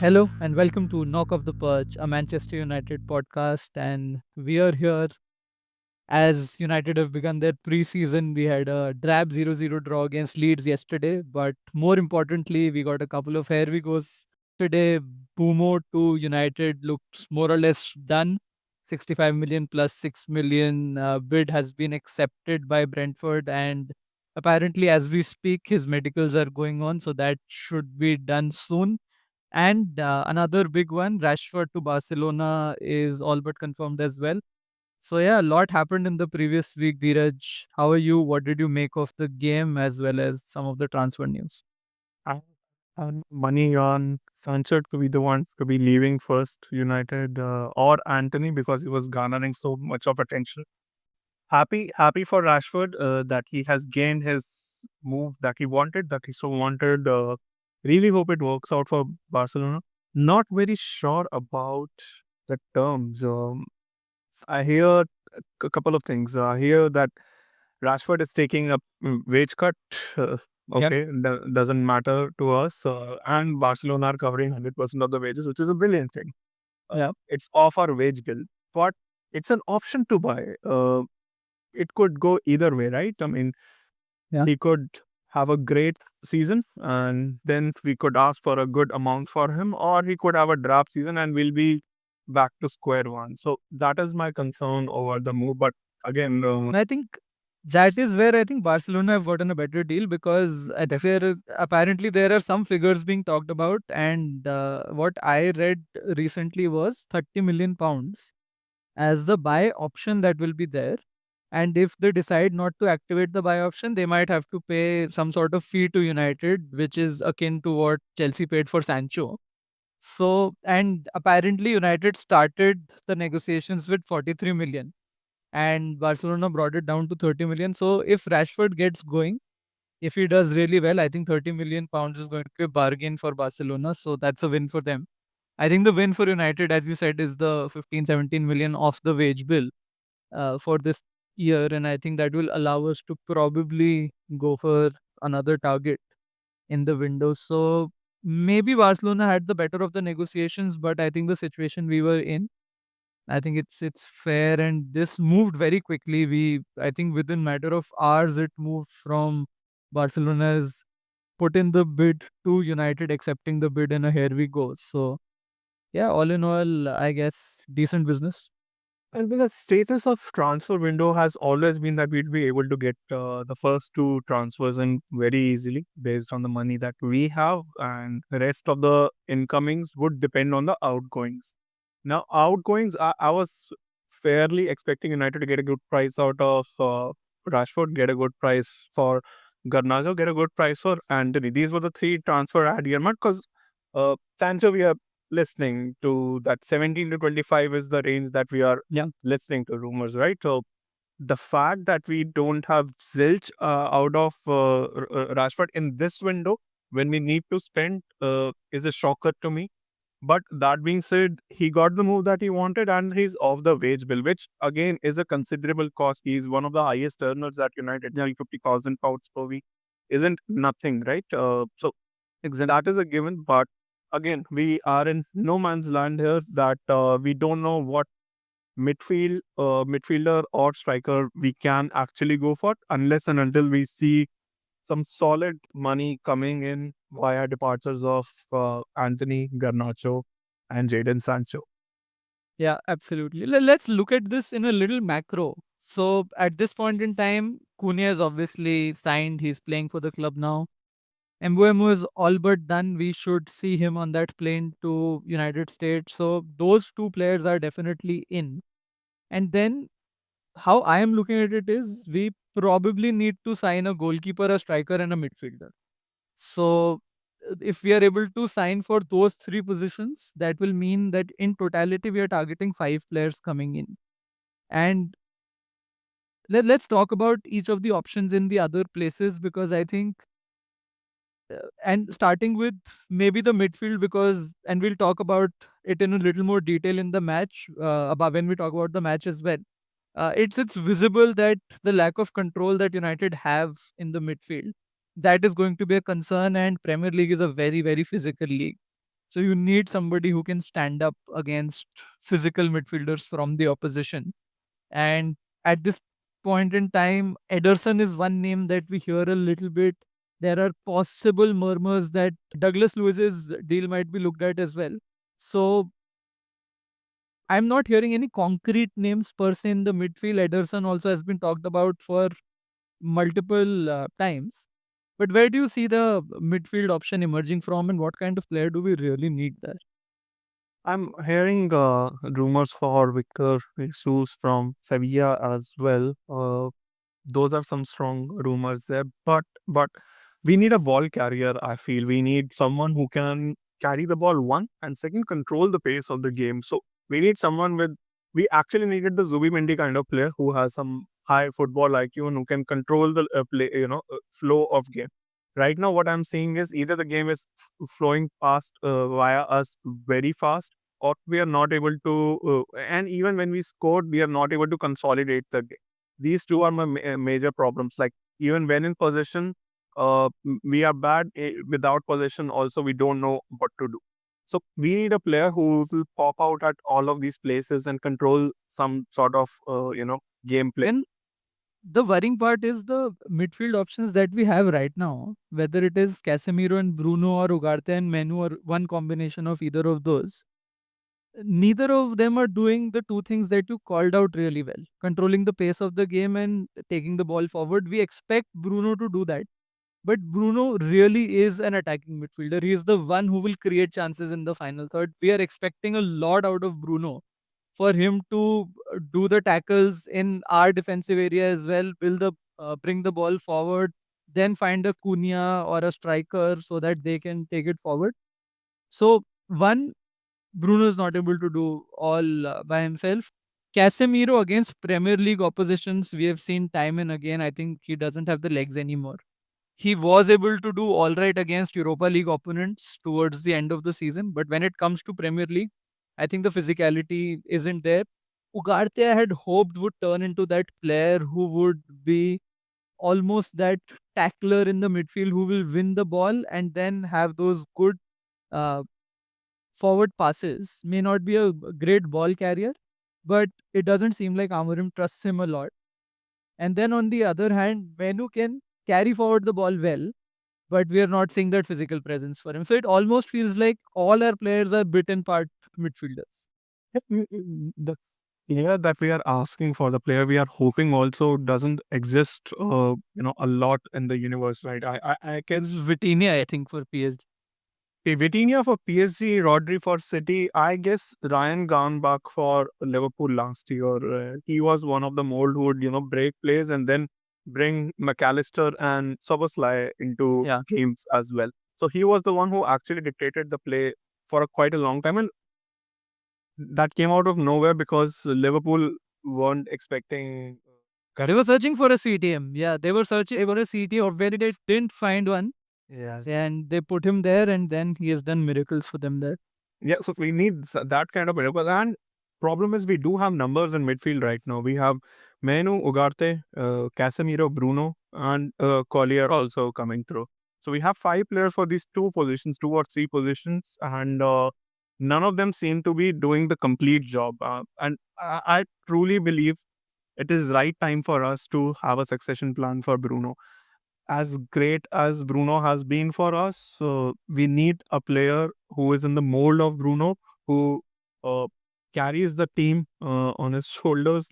Hello and welcome to Knock Off the Perch, a Manchester United podcast. And we are here as United have begun their preseason. We had a drab 0-0 draw against Leeds yesterday, but more importantly, we got a couple of here we goes today. Mbeumo to United looks more or less done. 65 million plus 6 million bid has been accepted by Brentford, and apparently, as we speak, his medicals are going on, so that should be done soon. And another big one, Rashford to Barcelona is all but confirmed as well. So yeah, a lot happened in the previous week, Dheeraj. How are you? What did you make of the game as well as some of the transfer news? I had money on Sancho to be the one to be leaving first United or Anthony because he was garnering so much of attention. Happy for Rashford that he has gained his move that he wanted, that he so wanted. Really hope it works out for Barcelona. Not very sure about the terms. I hear a couple of things. I hear that Rashford is taking a wage cut. Uh, Yep. okay, doesn't matter to us. And Barcelona are covering 100% of the wages, which is a brilliant thing. Yeah. It's off our wage bill, but it's an option to buy. It could go either way, right? I mean, Yeah. he could have a great season, and then we could ask for a good amount for him, or he could have a drab season, and we'll be back to square one. So that is my concern over the move. But again, And I think that is where I think Barcelona have gotten a better deal because apparently there are some figures being talked about, and what I read recently was 30 million pounds as the buy option that will be there. And if they decide not to activate the buy option, they might have to pay some sort of fee to United, which is akin to what Chelsea paid for Sancho. So, and apparently United started the negotiations with 43 million and Barcelona brought it down to 30 million. So, if Rashford gets going, if he does really well, I think 30 million pounds is going to be a bargain for Barcelona. So, that's a win for them. I think the win for United, as you said, is the 15, 17 million off the wage bill for this year. And I think that will allow us to probably go for another target in the window. So maybe Barcelona had the better of the negotiations, but I think the situation we were in, I think it's fair. And this moved very quickly. I think within matter of hours, it moved from Barcelona's put in the bid to United accepting the bid, and here we go. So yeah, all in all, I guess decent business. and the status of transfer window has always been that we'd be able to get the first two transfers in very easily based on the money that we have, and the rest of the incomings would depend on the outgoings. Now, outgoings, I was fairly expecting United to get a good price out of Rashford, get a good price for Garnacho, get a good price for Anthony. These were the three transfer I had earmarked because Sancho, we are listening to that 17 to 25 is the range that we are Yeah. listening to rumors, right? So the fact that we don't have zilch out of Rashford in this window when we need to spend is a shocker to me. But that being said, he got the move that he wanted and he's off the wage bill, which again is a considerable cost. He's one of the highest earners at United, nearly 50,000 pounds per week. Isn't nothing, right? So that Exactly. is a given. But again, we are in no man's land here that we don't know what midfielder or striker we can actually go for unless and until we see some solid money coming in via departures of Anthony Garnacho and Jadon Sancho. Yeah, absolutely. Let's look at this in a little macro. So at this point in time, Cunha is obviously signed. He's playing for the club now. Mbeumo is all but done. We should see him on that plane to United States. So those two players are definitely in. And then how I am looking at it is we probably need to sign a goalkeeper, a striker, and a midfielder. So if we are able to sign for those three positions, that will mean that in totality we are targeting five players coming in. And let's talk about each of the options in the other places because I think and starting with maybe the midfield because and we'll talk about it in a little more detail in the match about when we talk about the match as well. It's visible that the lack of control that United have in the midfield, that is going to be a concern, and Premier League is a very, very physical league. So you need somebody who can stand up against physical midfielders from the opposition. And at this point in time, Ederson is one name that we hear a little bit. There are possible murmurs that Douglas Lewis's deal might be looked at as well. So I'm not hearing any concrete names per se in the midfield. Ederson also has been talked about for multiple times. But where do you see the midfield option emerging from, and what kind of player do we really need there? I'm hearing rumors for Victor Jesus from Sevilla as well. Those are some strong rumors there. But we need a ball carrier. I feel we need someone who can carry the ball one and second control the pace of the game. So we need someone with. We actually needed the Zubimendi kind of player who has some high football IQ and who can control the play, flow of game. Right now, what I'm seeing is either the game is flowing past via us very fast, or we are not able to. And even when we scored, we are not able to consolidate the game. These two are my major problems. Like even when in possession, we are bad. Without possession, also we don't know what to do. So we need a player who will pop out at all of these places and control some sort of gameplay. And the worrying part is the midfield options that we have right now, whether it is Casemiro and Bruno or Ugarte and Menu or one combination of either of those. Neither of them are doing the two things that you called out really well, controlling the pace of the game and taking the ball forward. We expect Bruno to do that. But Bruno really is an attacking midfielder. He is the one who will create chances in the final third. We are expecting a lot out of Bruno for him to do the tackles in our defensive area as well, bring the ball forward, then find a Cunha or a striker so that they can take it forward. So one, Bruno is not able to do all by himself. Casemiro against Premier League oppositions, we have seen time and again. I think he doesn't have the legs anymore. He was able to do all right against Europa League opponents towards the end of the season, but when it comes to Premier League, I think the physicality isn't there. Ugarte I had hoped would turn into that player who would be almost that tackler in the midfield who will win the ball and then have those good uh, forward passes. May not be a great ball carrier, but it doesn't seem like Amorim trusts him a lot. And then on the other hand, Menu can carry forward the ball well, but we are not seeing that physical presence for him. So it almost feels like all our players are bit and part midfielders. The player that we are asking for, the player we are hoping also doesn't exist, a lot in the universe, right? I can It's Vitinha, I think, for PSG. Vitinha for PSG, Rodri for City. I guess Ryan Garnbach for Liverpool last year. He was one of the mold who would, break plays and then bring McAllister and Soboslai into Yeah. games as well. So he was the one who actually dictated the play for quite a long time. And that came out of nowhere because Liverpool weren't expecting. They were searching for a CTM. Yeah, they were searching for a CTM, or where they didn't find one. Yeah. And they put him there, and then he has done miracles for them there. Yeah, so we need that kind of miracle. And problem is we do have numbers in midfield right now. We have Menu, Ugarte, Casemiro, Bruno, and Collier also coming through. So we have five players for these two positions, two or three positions, and none of them seem to be doing the complete job. And I truly believe it is right time for us to have a succession plan for Bruno. As great as Bruno has been for us, we need a player who is in the mold of Bruno, who uh, carries the team on his shoulders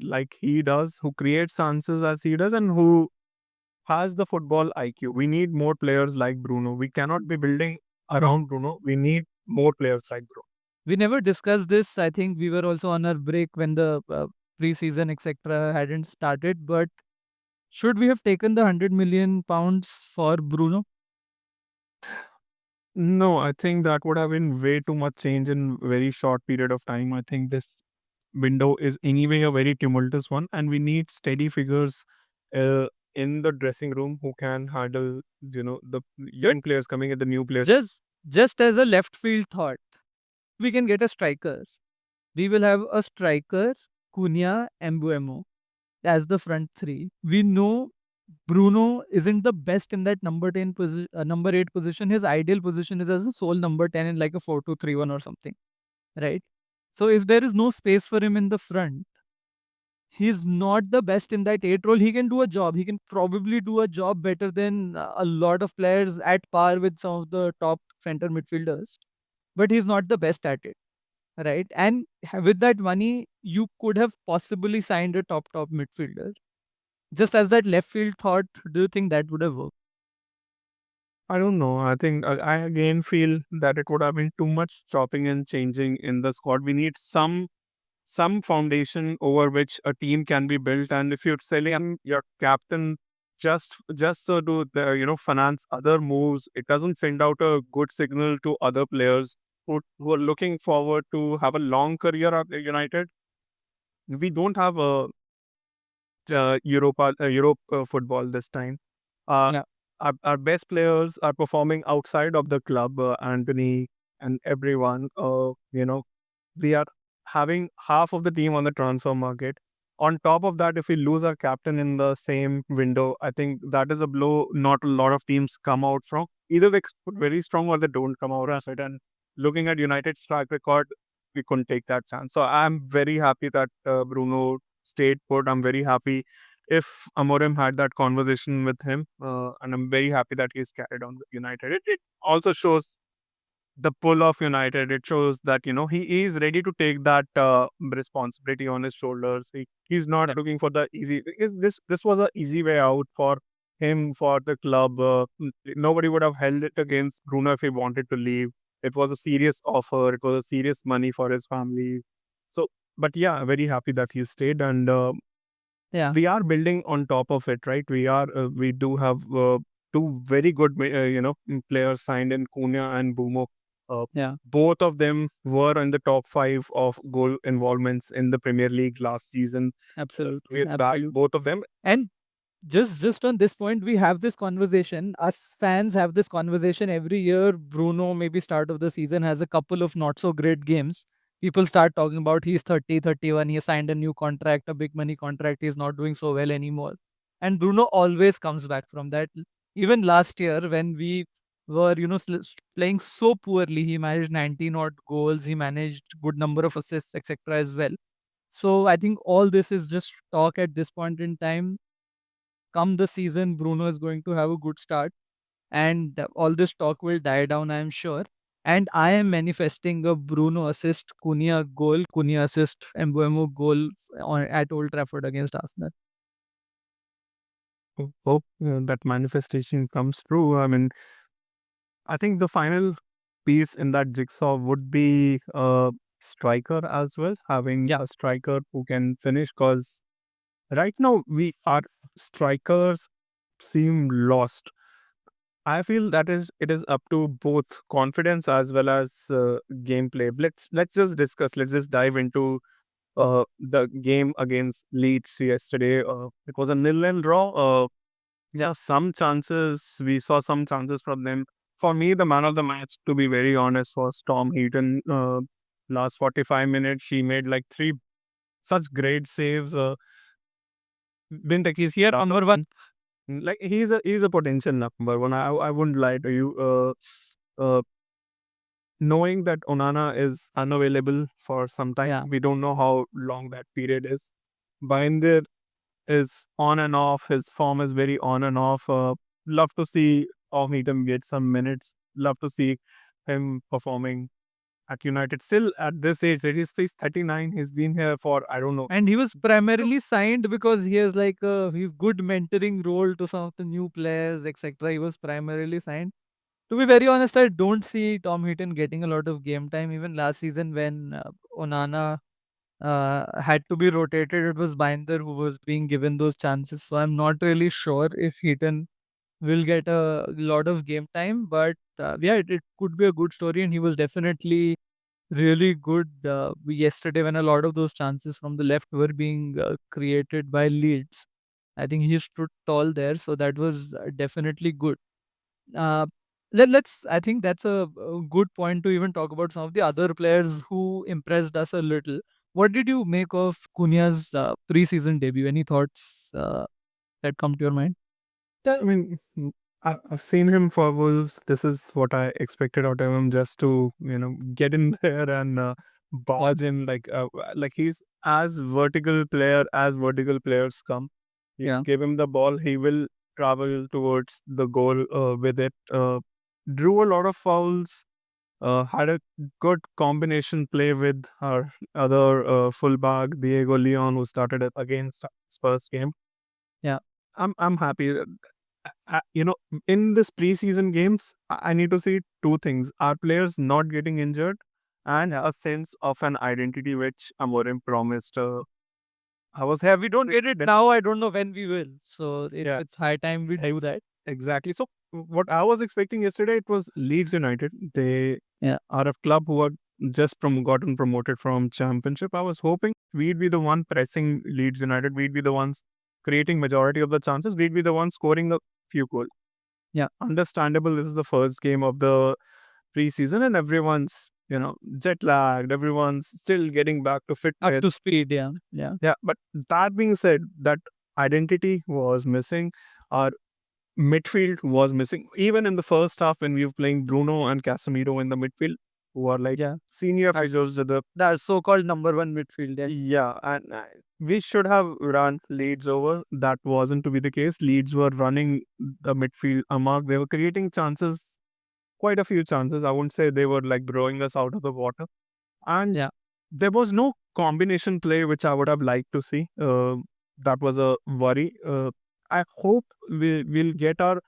like he does, who creates chances as he does, and who has the football IQ. We need more players like Bruno. We cannot be building around Bruno. We need more players like Bruno. We never discussed this. I think we were also on our break when the preseason, etc., hadn't started. But should we have taken the £100 million for Bruno? No, I think that would have been way too much change in very short period of time. I think this window is anyway a very tumultuous one, and we need steady figures in the dressing room who can handle, the young players coming and the new players. Just as a left field thought, we can get a striker. We will have a striker, Cunha and Mbeumo as the front three. We know Bruno isn't the best in that number 10 position, number 8 position. His ideal position is as a sole number 10 in like a 4-2-3-1 or something, right? So if there is no space for him in the front, he's not the best in that 8 role. He can do a job. He can probably do a job better than a lot of players at par with some of the top center midfielders, but he's not the best at it, right? And with that money, you could have possibly signed a top midfielder. Just as that left field thought, do you think that would have worked? I don't know. I think I again feel that it would have been too much chopping and changing in the squad. We need some foundation over which a team can be built. And if you're selling your captain just so to finance other moves, it doesn't send out a good signal to other players who are looking forward to have a long career at United. We don't have a Europe football this time. Uh, Yeah, our best players are performing outside of the club. Anthony and everyone. We are having half of the team on the transfer market. On top of that, if we lose our captain in the same window, I think that is a blow not a lot of teams come out from. Either they come very strong or they don't come out of it. And looking at United's track record, we couldn't take that chance. So I'm very happy that Bruno stayed put. I'm very happy if Amorim had that conversation with him, and I'm very happy that he's carried on with United. It also shows the pull of United. It shows that he is ready to take that responsibility on his shoulders. He's not yeah, looking for the easy. This was an easy way out for him, for the club. Nobody would have held it against Bruno if he wanted to leave. It was a serious offer. It was a serious money for his family. So, but yeah, very happy that he stayed, and yeah, we are building on top of it, right? We do have two very good players signed in, Cunha and Bumo. uh, yeah. Both of them were in the top 5 of goal involvements in the Premier League last season. Absolutely, We backed absolutely. both of them. And just on this point, we have this conversation. Us fans have this conversation every year. Bruno, maybe start of the season, has a couple of not so great games. People start talking about he's 30, 31. He signed a new contract, a big money contract. He's not doing so well anymore. And Bruno always comes back from that. Even last year, when we were, playing so poorly, he managed 19 odd goals. He managed good number of assists, etc. as well. So I think all this is just talk at this point in time. Come the season, Bruno is going to have a good start, and all this talk will die down, I am sure. And I am manifesting a Bruno assist, Cunha goal, Cunha assist, Mbeumo goal at Old Trafford against Arsenal. Hope that manifestation comes true. I mean, I think the final piece in that jigsaw would be a striker as well, having Yeah, a striker who can finish, because right now we our strikers seem lost. I feel that is it is up to both confidence as well as gameplay. Let's just discuss. Let's just dive into the game against Leeds yesterday. It was a 0-0 draw. Yeah, some chances we saw some chances from them. For me, the man of the match, to be very honest, was Tom Heaton. Last 45 minutes, he made like three such great saves. Been he's here on number one. Like he's a potential number one. I wouldn't lie to you. Uh, Knowing that Onana is unavailable for some time, yeah. we don't know how long that period is. Binder is on and off. His form is very on and off. Love to see Heaton get some minutes. Love to see him performing at United. Still at this age, he's 39. He's been here for I don't know. And he was primarily signed because he has like a he's good mentoring role to some of the new players, etc. He was primarily signed. To be very honest, I don't see Tom Heaton getting a lot of game time. Even last season when Onana had to be rotated, it was Binder who was being given those chances. So I'm not really sure if Heaton will get a lot of game time. But yeah, it could be a good story, and he was definitely really good yesterday when a lot of those chances from the left were being created by Leeds. I think he stood tall there, so that was definitely good. Uh, let's. I think that's a good point to even talk about some of the other players who impressed us a little. What did you make of Cunha's preseason debut? Any thoughts that come to your mind? I mean, I've seen him for Wolves. This is what I expected out of him, just to get in there and barge in like he's as vertical players come. You Yeah. give him the ball, he will travel towards the goal with it. Drew a lot of fouls. Had a good combination play with our other fullback Diego Leon, who started it against his first game. Yeah. I'm happy. In this preseason games, I need to see two things: our players not getting injured, and a sense of an identity which Amorim promised. I was We happy to don't see get it that. now. I don't know when we will. So Yeah, it's high time we do that. exactly. So what I was expecting yesterday, it was Leeds United. They Yeah. are a club who are just gotten promoted from Championship. I was hoping we'd be the one pressing Leeds United. We'd be the ones creating majority of the chances. We'd be the ones scoring a few goals. Yeah. Understandable, this is the first game of the preseason and everyone's jet lagged, everyone's still getting back to Up to fitness. speed. Yeah. Yeah. Yeah, but that being said, that identity was missing. Our midfield was missing even in the first half when we were playing Bruno and Casemiro in the midfield, who are like Yeah. senior figures of the. That's so-called number one midfield. Yeah. Yeah, and we should have run Leeds over. That wasn't to be the case. Leeds were running the midfield amok. They were creating chances, quite a few chances. I wouldn't say they were like blowing us out of the water. And Yeah. there was no combination play which I would have liked to see. That was a worry. I hope we'll get our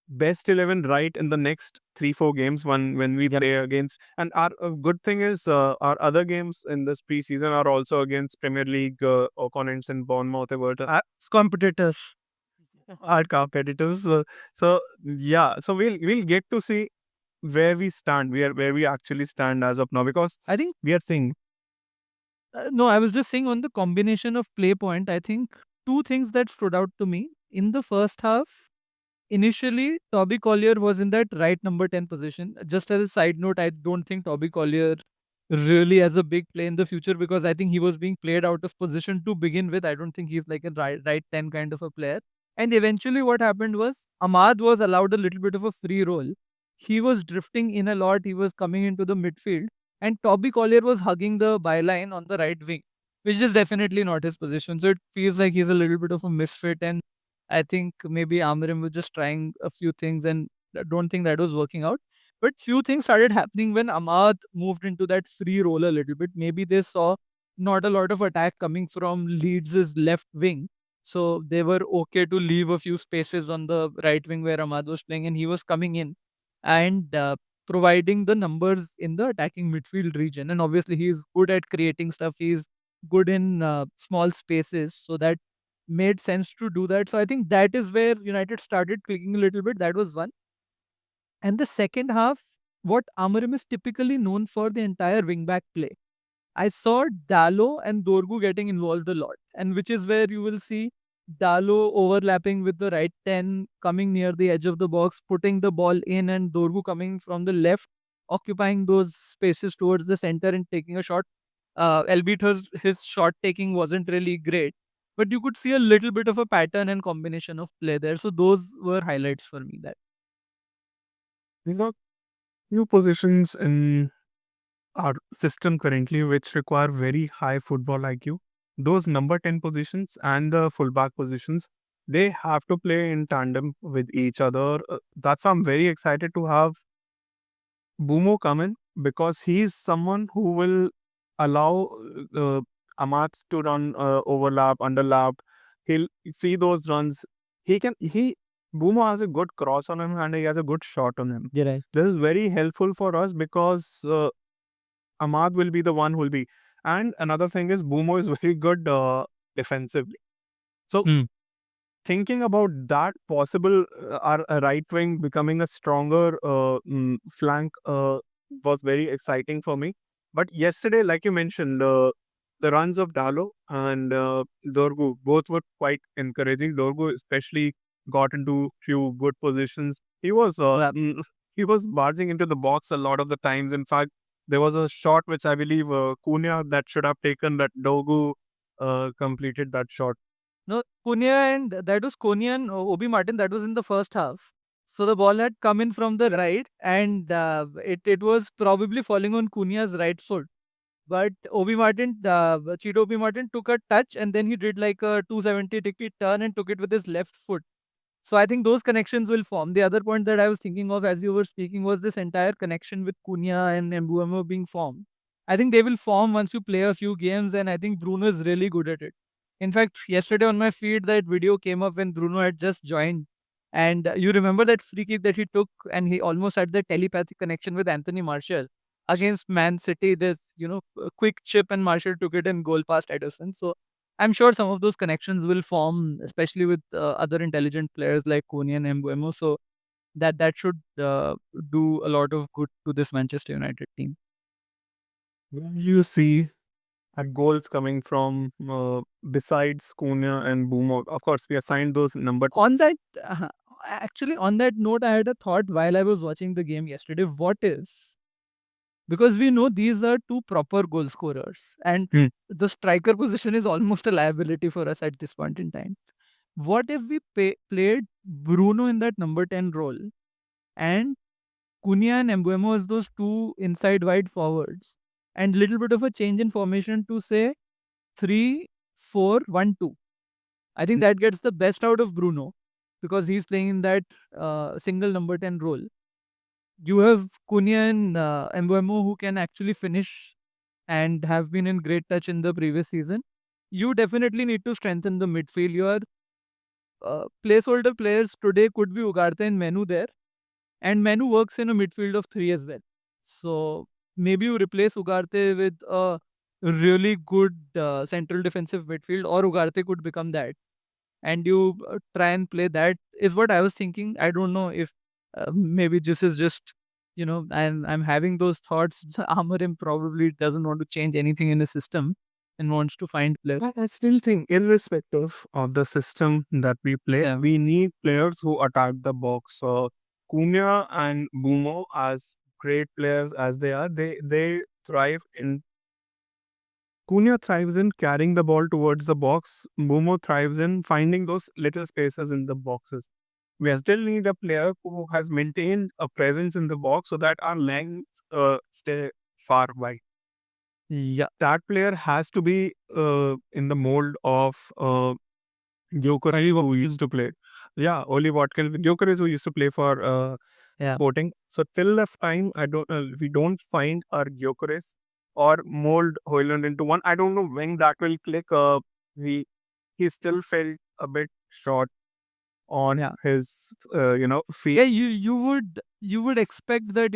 best 11 right in the next 3-4 games when we Yep. play against. And our good thing is our other games in this preseason are also against Premier League opponents in Bournemouth, Everton. It's competitors. Our competitors. So yeah, so we'll get to see where we stand, where we actually stand as of now, because I think we are seeing. no, I was just saying on the combination of play point, I think two things that stood out to me in the first half. Initially, Toby Collier was in that right number 10 position. Just as a side note, I don't think Toby Collier really has a big play in the future because I think he was being played out of position to begin with. I don't think he's like a right 10 kind of a player. And eventually, what happened was Ahmad was allowed a little bit of a free role. He was drifting in a lot, he was coming into the midfield, and Toby Collier was hugging the byline on the right wing, which is definitely not his position. So it feels like he's a little bit of a misfit. And I think maybe Amarim was just trying a few things and I don't think that was working out. But few things started happening when Ahmad moved into that free role a little bit. Maybe they saw not a lot of attack coming from Leeds' left wing. So they were okay to leave a few spaces on the right wing where Ahmad was playing and he was coming in and providing the numbers in the attacking midfield region. And obviously he's good at creating stuff. He's good in small spaces. So that made sense to do that. So I think that is where United started clicking a little bit. That was one. And the second half, what Amarim is typically known for the entire wingback play. I saw Dalo and Dorgu getting involved a lot, and which is where you will see Dalo overlapping with the right 10, coming near the edge of the box, putting the ball in, and Dorgu coming from the left, occupying those spaces towards the center and taking a shot. Albeit his shot taking wasn't really great, but you could see a little bit of a pattern and combination of play there. So those were highlights for me. That We got few positions in our system currently which require very high football IQ. Those number 10 positions and the fullback positions, they have to play in tandem with each other. That's why I'm very excited to have Bumo come in, because he's someone who will allow Amat to run overlap, underlap. He'll see those runs. He Bumo has a good cross on him and he has a good shot on him. you're right. This is very helpful for us because Ahmad will be the one who will be. And another thing is Bumo is very good defensively. So Hmm. thinking about that possible, our right wing becoming a stronger flank was very exciting for me. But yesterday, like you mentioned, the runs of Dalo and Dorgu both were quite encouraging. Dorgu especially got into few good positions. Yeah. He was barging into the box a lot of the times. In fact, there was a shot which I believe Cunha that should have taken, that Dorgu completed that shot. No, Cunha and that was Cunha and Obi Martin. That was in the first half. So the ball had come in from the right, and it was probably falling on Cunha's right foot. But Obi Martin, Cheeto Obi Martin took a touch, and then he did like a 270-degree turn and took it with his left foot. So I think those connections will form. The other point that I was thinking of as you were speaking was this entire connection with Cunha and Mbeumo being formed. I think they will form once you play a few games, and I think Bruno is really good at it. In fact, yesterday on my feed, that video came up when Bruno had just joined. And you remember that free kick that he took, and he almost had the telepathic connection with Anthony Martial against Man City. This, a quick chip, and Martial took it and goal past Ederson. So I'm sure some of those connections will form, especially with other intelligent players like Cunha and Mbeumo. So that should do a lot of good to this Manchester United team. You see goals coming from besides Cunha and Boomer. Of course, we assigned those number. On that, actually, on that note, I had a thought while I was watching the game yesterday. What if, because we know these are two proper goal scorers, and Hmm. the striker position is almost a liability for us at this point in time. What if we played Bruno in that number 10 role, and Cunha and Mbeumo as those two inside wide forwards, and little bit of a change in formation to say 3-4-1-2. I think that gets the best out of Bruno because he's playing in that single number 10 role. You have Cunha and Mbeumo who can actually finish and have been in great touch in the previous season. You definitely need to strengthen the midfield. Your placeholder players today could be Ugarte and Menu there, and Menu works in a midfield of three as well. So maybe you replace Ugarte with a really good central defensive midfield, or Ugarte could become that, and you try and play that. Is what I was thinking. I don't know if maybe this is just I'm having those thoughts. Amorim probably doesn't want to change anything in the system and wants to find players. I still think, irrespective of the system that we play, Yeah, we need players who attack the box. So Cunha and Bumo, as great players as they are, they thrive in. Cunha thrives in carrying the ball towards the box. Bumo thrives in finding those little spaces in the boxes. We still need a player who has maintained a presence in the box so that our lengths stay far wide. yeah, That player has to be in the mold of Gyökeres who used to play. Yeah, Oli Watkins. Gyökeres who used to play for yeah. Sporting. So till the time we don't find our Gyökeres or mold Hoyland into one, I don't know when that will click. He he still felt a bit short on Yeah. his feet. Yeah, you would expect that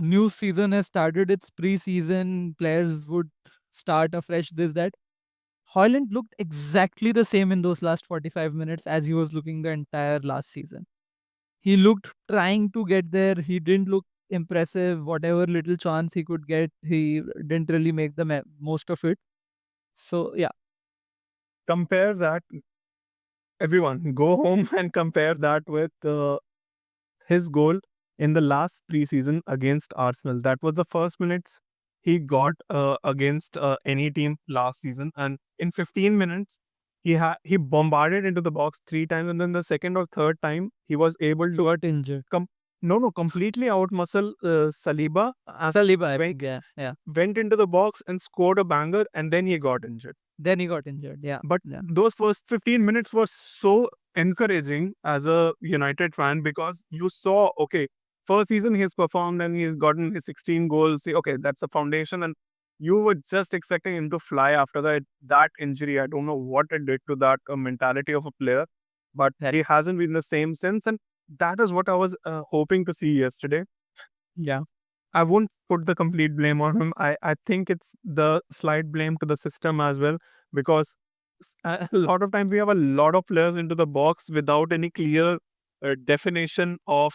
new season has started. Its preseason players would start afresh. This that Hoyland looked exactly the same in those last 45 minutes as he was looking the entire last season. He looked trying to get there. He didn't look impressive. Whatever little chance he could get, he didn't really make the most of it. So yeah, Compare that, everyone go home and compare that with his goal in the last preseason against Arsenal. That was the first minutes he got against any team last season, and in 15 minutes he bombarded into the box three times, and then the second or third time he was able he to got injured. completely outmuscle Saliba. Saliba, I When think, yeah, yeah. went into the box and scored a banger, and then he got injured. Then he got injured. Yeah, But yeah, those first 15 minutes were so encouraging as a United fan because you saw, okay, first season he's performed and he's gotten his 16 goals. Okay, that's a foundation. And you were just expecting him to fly after that injury. I don't know what it did to that mentality of a player, but that, he hasn't been the same since. And that is what I was hoping to see yesterday. yeah, I won't put the complete blame on him. I think it's the slight blame to the system as well because a lot of times we have a lot of players into the box without any clear definition of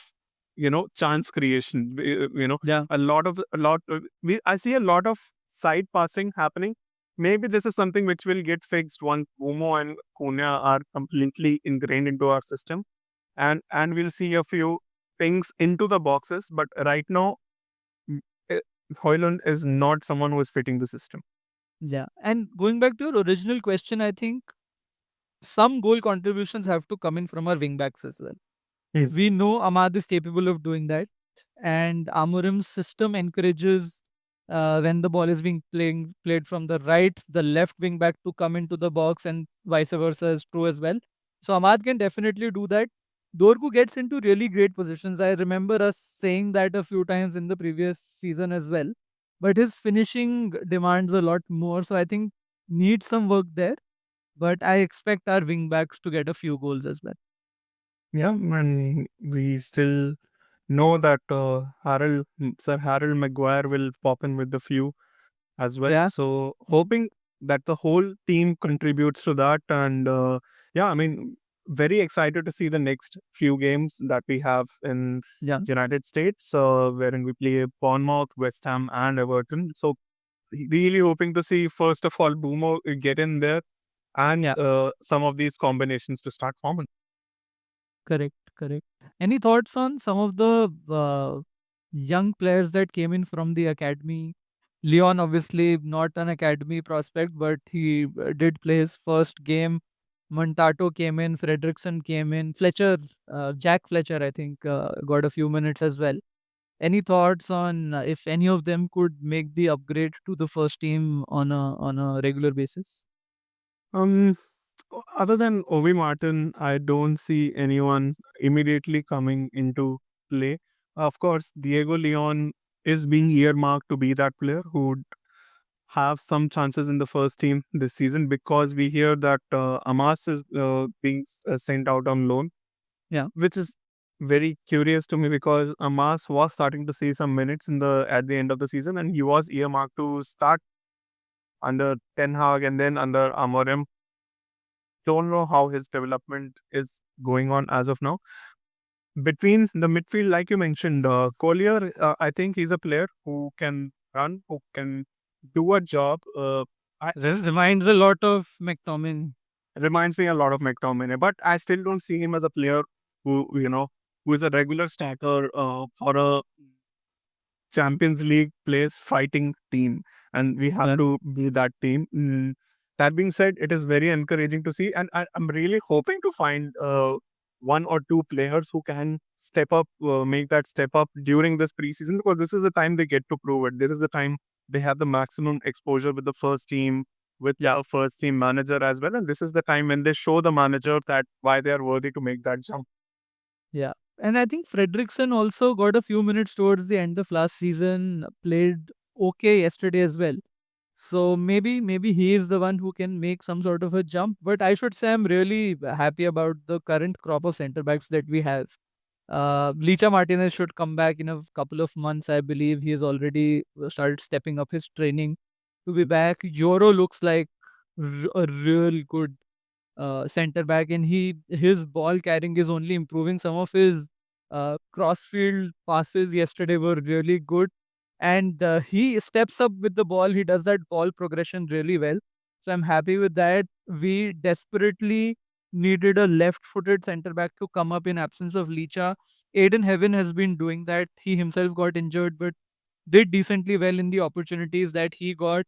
chance creation. yeah, I see a lot of side passing happening. Maybe this is something which will get fixed once Bumo and Cunha are completely ingrained into our system, and we'll see a few things into the boxes. But right now Mm, eh, Hoyland is not someone who is fitting the system. yeah. And going back to your original question, I think some goal contributions have to come in from our wing backs as well. Yes. We know Ahmad is capable of doing that, and Amorim's system encourages when the ball is being played from the right, the left wing back to come into the box, and vice versa is true as well. So Ahmad can definitely do that. Dorgu gets into really great positions. I remember us saying that a few times in the previous season as well. But his finishing demands a lot more, so I think needs some work there. But I expect our wing backs to get a few goals as well. Yeah, and we still know that Sir Harold Maguire will pop in with the few as well. Yeah, So hoping that the whole team contributes to that. And yeah, I mean, very excited to see the next few games that we have in yeah, United States, wherein we play Bournemouth, West Ham, and Everton. So really hoping to see first of all Boomo get in there and yeah. some of these combinations to start forming. Correct, correct. Any thoughts on some of the young players that came in from the academy? Leon, obviously not an academy prospect, but he did play his first game. Montato came in, Fredrickson came in, Fletcher, Jack Fletcher, I think, got a few minutes as well. Any thoughts on if any of them could make the upgrade to the first team on a regular basis? Um, Other than Ovi Martin, I don't see anyone immediately coming into play. Of course, Diego Leon is being earmarked to be that player who would have some chances in the first team this season because we hear that Amas is being sent out on loan, Yeah, which is very curious to me because Amas was starting to see some minutes in the at the end of the season and he was earmarked to start under Ten Hag and then under Amorim. Don't know how his development is going on as of now. Between the midfield, like you mentioned, Collier, I think he's a player who can run, who can do a job. I this reminds a lot of McTominay. reminds me a lot of McTominay, but I still don't see him as a player who who is a regular stacker for a Champions League plays fighting team, and we have Yeah, to be that team. That being said, it is very encouraging to see, and I'm really hoping to find one or two players who can step up, make that step up during this preseason because this is the time they get to prove it. This is the time they have the maximum exposure with the first team, with yeah. the first team manager as well, and this is the time when they show the manager that why they are worthy to make that jump. Yeah. And I think Fredrickson also got a few minutes towards the end of last season, played okay yesterday as well. So maybe he is the one who can make some sort of a jump. But I should say I'm really happy about the current crop of centre backs that we have. Licha Martinez should come back in a couple of months. I believe he has already started stepping up his training to be back. Yoro looks like a real good center back, and his ball carrying is only improving. Some of his crossfield passes yesterday were really good, and he steps up with the ball. He does that ball progression really well. So I'm happy with that. We desperately needed a left-footed center back to come up in absence of Licha. Aiden Heaven has been doing that. He himself got injured, but did decently well in the opportunities that he got.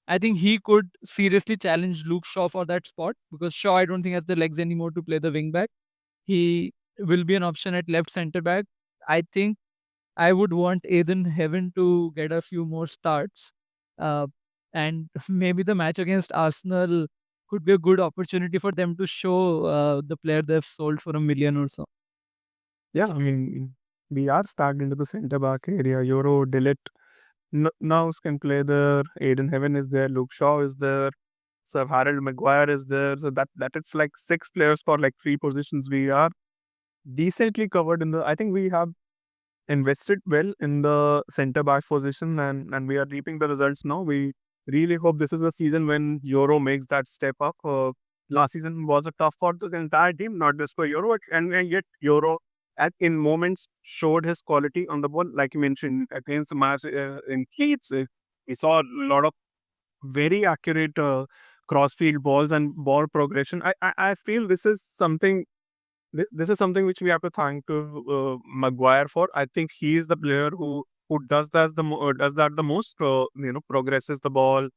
I think he could seriously challenge Luke Shaw for that spot because Shaw, I don't think, has the legs anymore to play the wing back. He will be an option at left center back. I think I would want Aiden Heaven to get a few more starts. Uh, and maybe the match against Arsenal could be a good opportunity for them to show the player they've sold for 1 million or so. Yeah, I mean, we are stacked into the center back area. Euro, Delete, Nous can play there. Aiden Heaven is there. Luke Shaw is there. Sir Harold Maguire is there. So that it's like six players for like three positions. We are decently covered in the. I think we have invested well in the center back position and we are reaping the results now. We really hope this is a season when Euro makes that step up. Last season was a tough for the entire team, not just for Euro, and yet Euro at in moments showed his quality on the ball. Like you mentioned against the match in Leeds, we saw a lot of very accurate crossfield balls and ball progression. I feel this is something which we have to thank to Maguire for. I think he is the player who does that the most. Progresses the ball,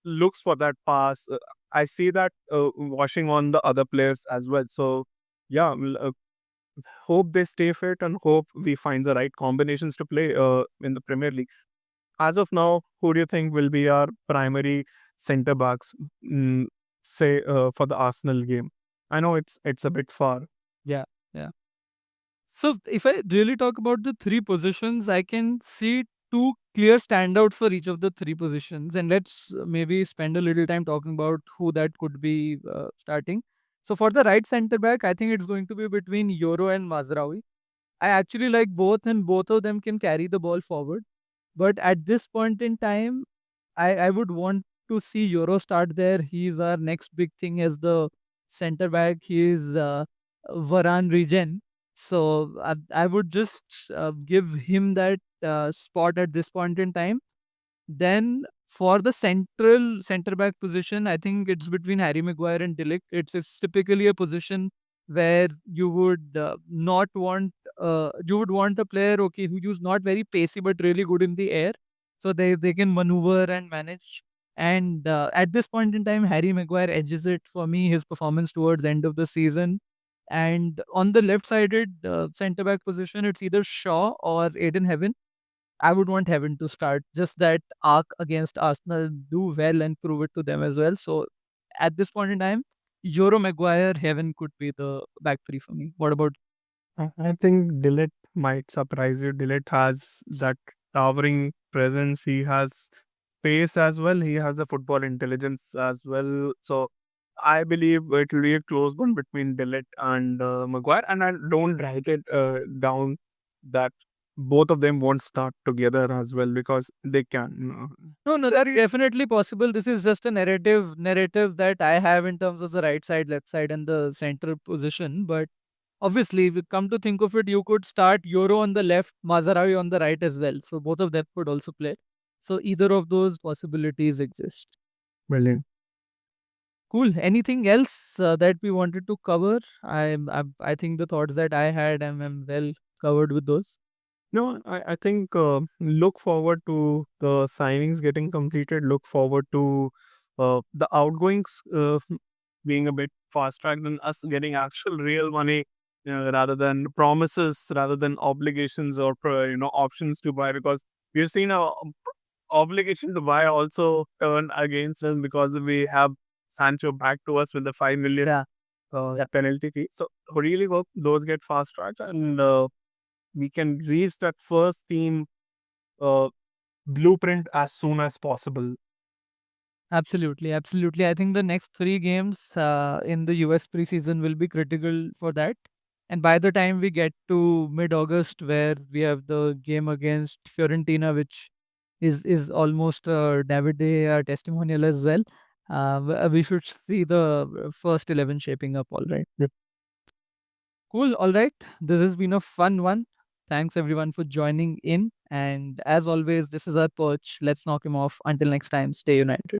looks for that pass. I see that washing on the other players as well. So yeah, hope they stay fit and hope we find the right combinations to play in the Premier League. As of now, who do you think will be our primary centre backs? mm, Say for the Arsenal game. I know it's a bit far. Yeah, yeah. So if I really talk about the three positions, I can see two clear standouts for each of the three positions, and let's maybe spend a little time talking about who that could be starting. So for the right centre back, I think it's going to be between Yoro and Mazraoui. I actually like both, and both of them can carry the ball forward. But at this point in time, I would want to see Euro start there. He's our next big thing as the center back. He is Varane regen. So I would just give him that spot at this point in time. Then for the central center back position, I think it's between Harry Maguire and Delict. It's typically a position where you would not want you would want a player who's not very pacey but really good in the air, so they can maneuver and manage. And at this point in time, Harry Maguire edges it for me. His performance towards end of the season. And on the left-sided centre back position, it's either Shaw or Aiden Heaven. I would want Heaven to start. Just that arc against Arsenal, do well and prove it to them as well. So at this point in time, Euro Maguire, Heaven could be the back three for me. What about? I think Dillet might surprise you. Dillet has that towering presence. He has pace as well. He has the football intelligence as well. So I believe it will be a close one between Dillet and Maguire. And I don't write it down that both of them won't start together as well because they can. No, no, that's definitely possible. This is just a narrative that I have in terms of the right side, left side, and the center position. But obviously, if you come to think of it, you could start Euro on the left, Mazarawi on the right as well. So both of them could also play. So either of those possibilities exist. Brilliant. Cool. Anything else that we wanted to cover? I think the thoughts that I had, I'm well covered with those. No, I think look forward to the signings getting completed. Look forward to the outgoings being a bit fast tracked and us getting actual real money rather than promises, rather than obligations or options to buy. Because we've seen a obligation to buy also turn against us because we have Sancho back to us with the 5 million penalty fee. So really hope those get fast tracked and. We can reach that first team uh, blueprint as soon as possible. Absolutely, absolutely. I think the next three games in the US preseason will be critical for that. And by the time we get to mid-August, where we have the game against Fiorentina, which is almost a David De Gea testimonial as well, we should see the first 11 shaping up. All right. Yep. Cool. All right. This has been a fun one. Thanks everyone for joining in. And as always, this is our perch. Let's knock him off. Until next time, stay united.